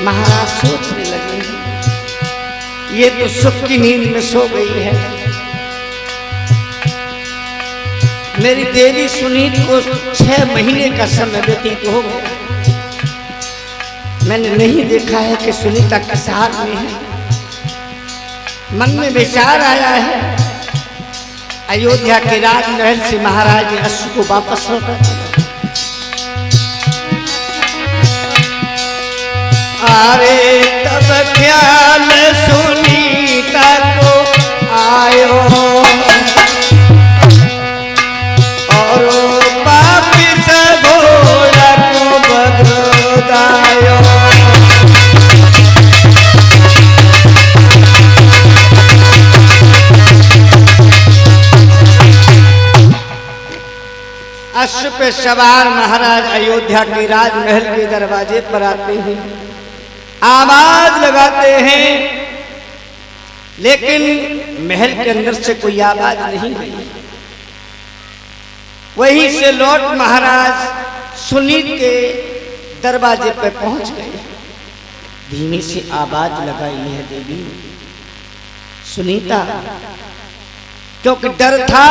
महाराज सोचने लगे ये तो सुख की नींद में सो गई है। मेरी देवी सुनीत को 6 महीने का समय व्यतीत हो गया। मैंने नहीं देखा है कि सुनीता किस हाल में है। मन में विचार आया है अयोध्या के राजमहल से महाराज ने अश्व को वापस लौटा दिया। अरे तब ख्याल सुनीता को आयो और वापिस घोड़ा को बगदायो। अश्व पे सवार महाराज अयोध्या के राजमहल के दरवाजे पर आते हैं, आवाज लगाते हैं, लेकिन महल के अंदर से कोई आवाज नहीं आई। वहीं से लौट महाराज सुनीत के दरवाजे पर पहुंच गए। धीमी सी आवाज लगाई है देवी सुनीता, क्योंकि डर था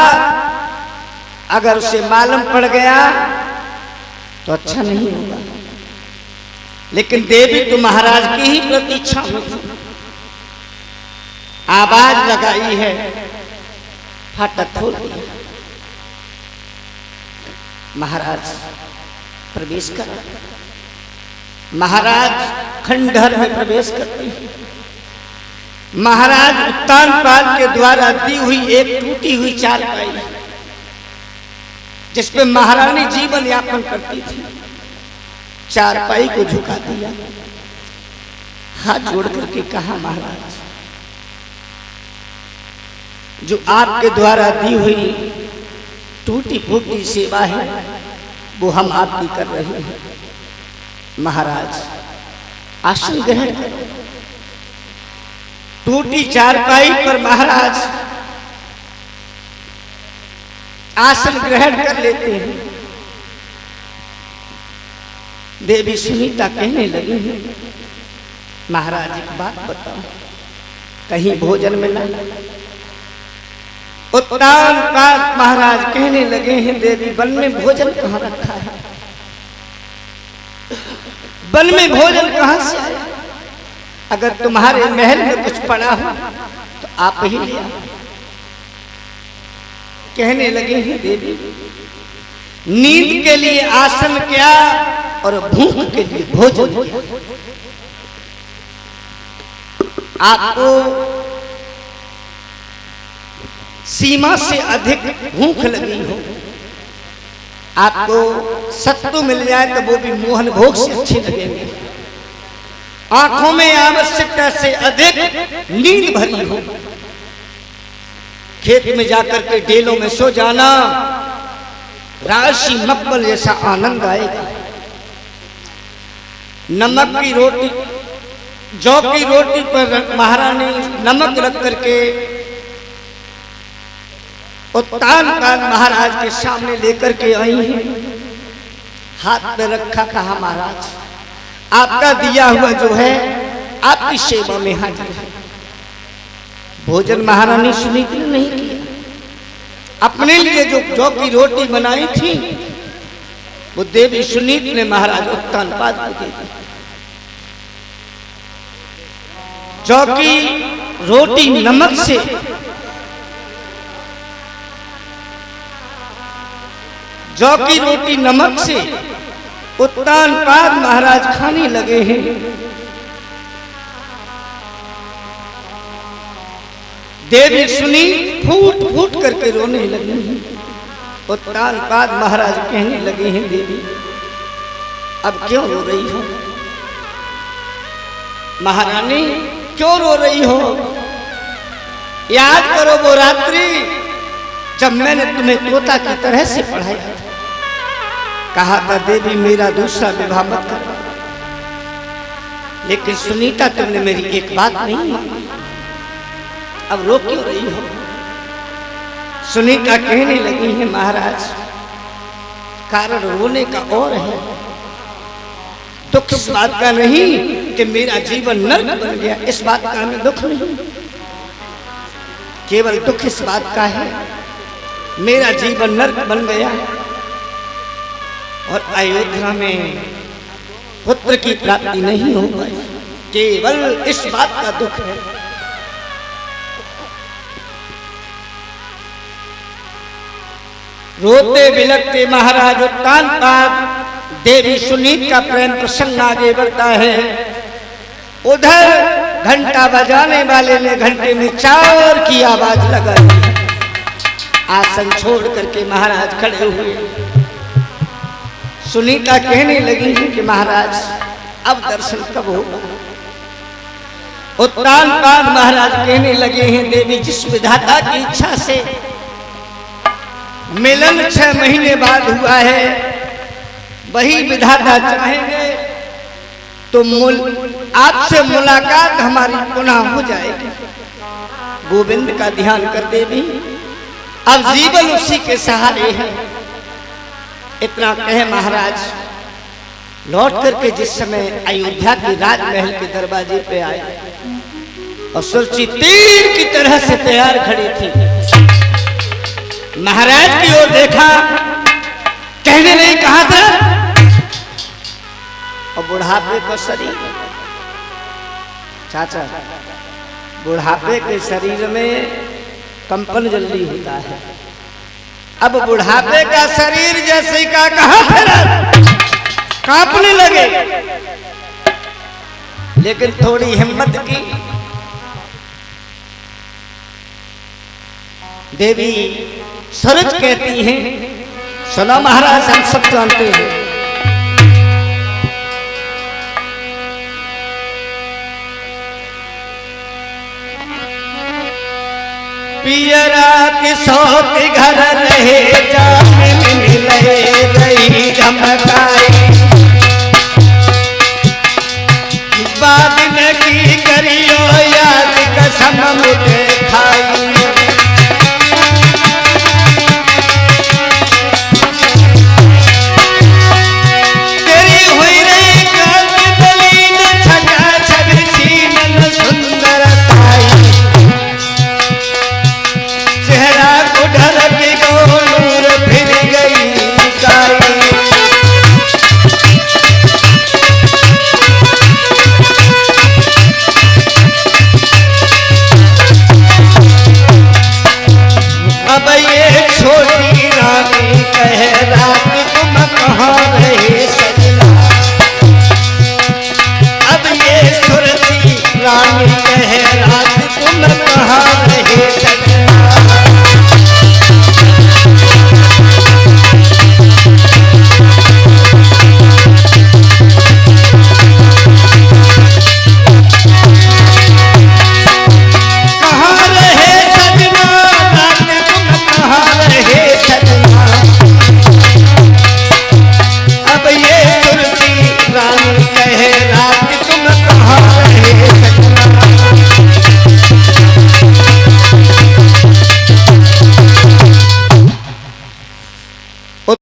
अगर उसे मालूम पड़ गया तो अच्छा नहीं होगा। लेकिन देवी तो महाराज की ही प्रतीक्षा में थी। आवाज लगाई है, फाटक खोल दिया। महाराज प्रवेश कर। महाराज खंडहर में प्रवेश करते हैं। महाराज उत्तानपाद के द्वारा दी हुई एक टूटी हुई चारपाई जिसपे महारानी जीवन यापन करती थी, चारपाई को झुका दिया, हाथ जोड़ करके कहा महाराज जो आपके द्वारा दी हुई टूटी फूटी सेवा है वो हम आपकी कर रहे हैं। महाराज आसन ग्रहण करो। टूटी चारपाई पर महाराज आसन ग्रहण कर लेते हैं। देवी सुनीता कहने लगी है महाराज एक बात बताओ, कहीं भोजन मिला? उत्तानपाद महाराज कहने लगे हैं देवी वन में भोजन कहाँ रखा है? वन में भोजन कहाँ से आया? अगर तुम्हारे महल में कुछ पड़ा हो तो आप ही ले आओ। कहने लगे हैं देवी नींद के लिए आसन क्या और भूख के लिए भोजन क्या। आपको सीमा से अधिक भूख लगी हो, आपको सत्तू मिल जाए तो वो भी मोहन भोग से अच्छे लगेंगे, आंखों में आवश्यकता से अधिक नींद भरी हो, खेत में जाकर के डेलों में सो जाना, राशि मकबल जैसा आनंद आएगा। नमक की रोटी, जौ की रोटी पर महारानी नमक रख करके उत्तानपाद महाराज के सामने लेकर के आई हैं। हाथ में रखा, कहा महाराज आपका दिया हुआ जो है आपकी सेवा में हाजिर है। भोजन महारानी सुनीत ने नहीं किया, अपने लिए जो जौ की रोटी बनाई थी वो देवी सुनीत ने महाराज उत्तानपाद को दे दी। जौ की रोटी नमक से जौ की रोटी नमक से उत्तानपाद महाराज खाने लगे हैं। देवी सुनी फूट फूट करके रोने लगी हैं। उत्तानपाद महाराज कहने लगे हैं देवी अब क्यों रो रही हो? महारानी क्यों रो रही हो? याद करो वो रात्रि जब मैंने तुम्हें तोता की तरह से पढ़ाया था, कहा था देवी मेरा दूसरा विवाह मत करो, लेकिन सुनीता तुमने मेरी एक बात नहीं मानी, अब रो क्यों रही हो? सुनीता कहने लगी है महाराज कारण रोने का और है, दुख इस बात का नहीं कि मेरा जीवन नर्क बन गया, इस बात का हमें दुख नहीं, केवल दुख इस बात का है मेरा जीवन नर्क बन गया और अयोध्या में पुत्र की प्राप्ति नहीं हो पाई, केवल इस बात का दुख है। रोते बिलखते महाराज उत्तानपाद देवी सुनीत का प्रेम प्रसंग आगे बढ़ता है। उधर घंटा बजाने वाले ने घंटे में चार की आवाज लगाई। आसन छोड़ करके महाराज खड़े हुए। सुनीता कहने लगी कि महाराज अब दर्शन कब होगा। उत्तानपाद महाराज कहने लगे हैं देवी जिस विधाता की इच्छा से मिलन 6 महीने बाद हुआ है वही विधाता चाहेंगे तो आपसे मुलाकात हमारी पुनः हो जाएगी। गोविंद का ध्यान कर देवी, अब जीवन उसी के सहारे है। इतना कहे महाराज लौट करके जिस समय अयोध्या के राजमहल के दरवाजे पे आए और सुरची तीर की तरह से तैयार खड़ी थी, महाराज की ओर देखा, कहने नहीं कहा था और बुढ़ापे का शरीर, चाचा बुढ़ापे के शरीर में कंपन जल्दी होता है। अब बुढ़ापे का शरीर जैसे का कहा फिर कांपने लगे, लेकिन थोड़ी हिम्मत की देवी सरज कहती हैं, सुना महाराज हम सब जानते हैं, पियरा की सौत घर रहे जामिन मिले रही झमकाई, बाद में की करियो याद कसम मुझे खाई,